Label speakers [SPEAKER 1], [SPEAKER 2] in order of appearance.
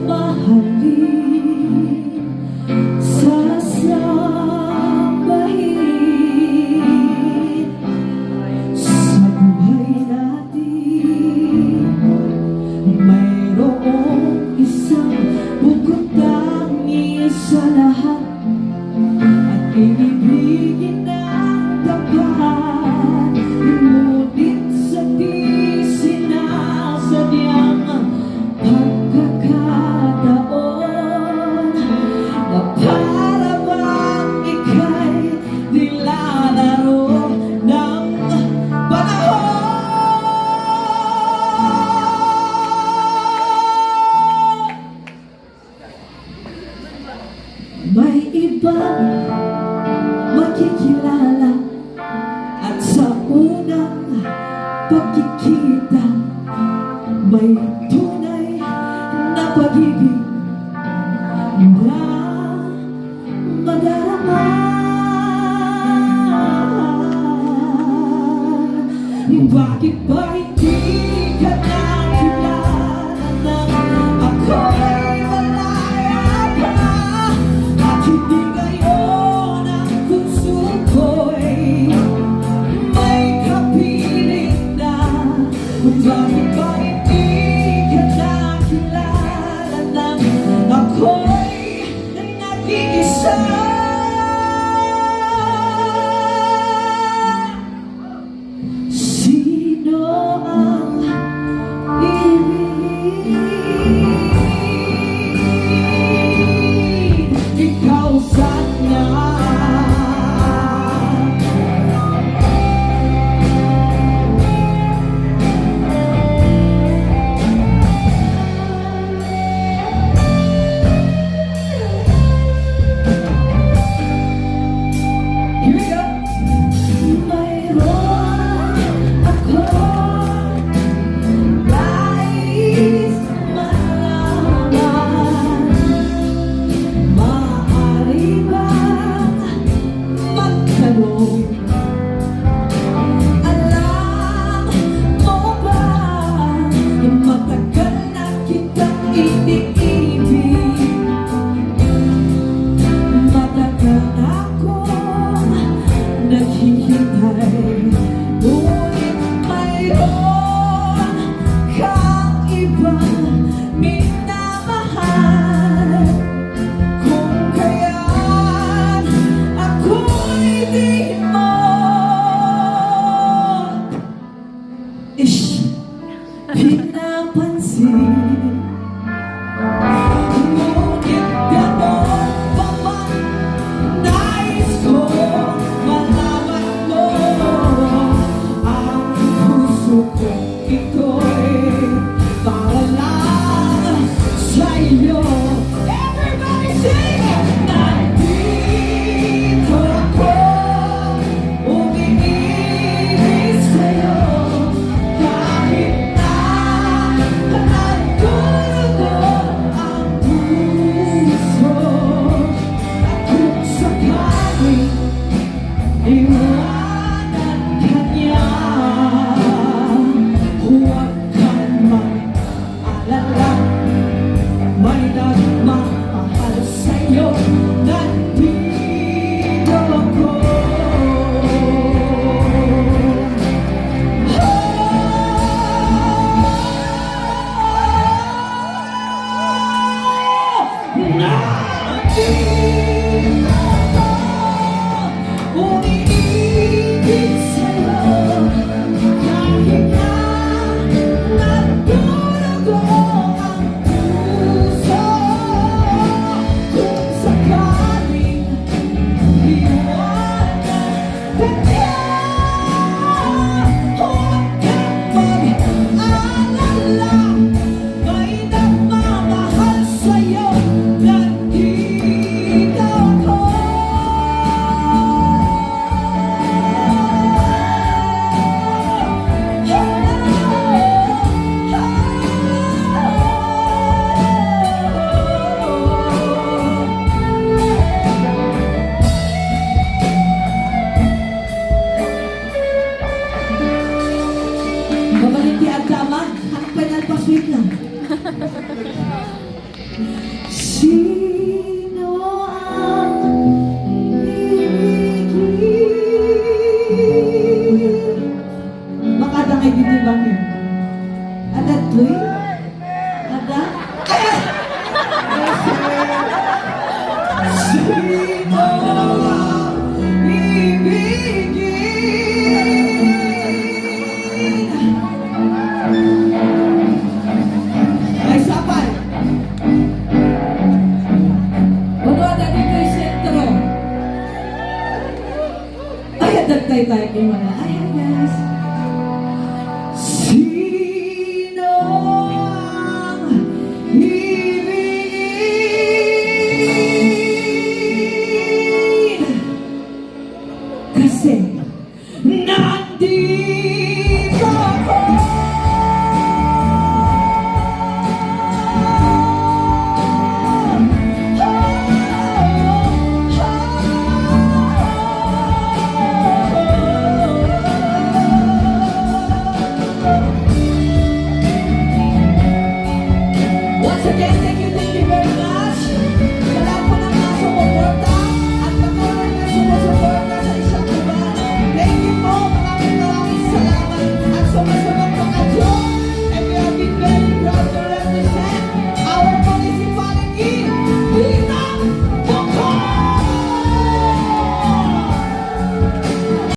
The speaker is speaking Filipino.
[SPEAKER 1] mahalin, sasambahin sa buhay natin. Mayroong isang bukod tangi sa lahat at inibigin ng tapat, ngunit sa di sinasadyang pagkakataon na para bang ika'y nilalaro ng panahon. May ibang makikilala at sa unang pagkikita may tunay na pag-ibig na madarama. Bakit ba hindi ka nakilala nang ako'y malaya pa? At hindi ngayon ang puso ko'y may kapiling na? Bakit ba hindi ka nakilala nang ako'y nag-iisa? Sino ang ibig? Ikaw sana. Here we go. Mayroon akong nais malaman, maaari bang magtanong? Alam mo ba matagal na kitang iniibig? Matagal na akong naghihintay, ngunit mayroon kang ibang minamahal. Kung kaya't ako'y di mo pinapansin. Ngunit gano'n pa man, nais kong malaman mo ang puso kong ito'y para lang sa'yo. Everybody sing! Nandito ako, umiibig sa'yo, kahit na nagdurugo ang puso. Kung sakaling iwanan ka niya, huwag kang tayo kay Mana. Ay,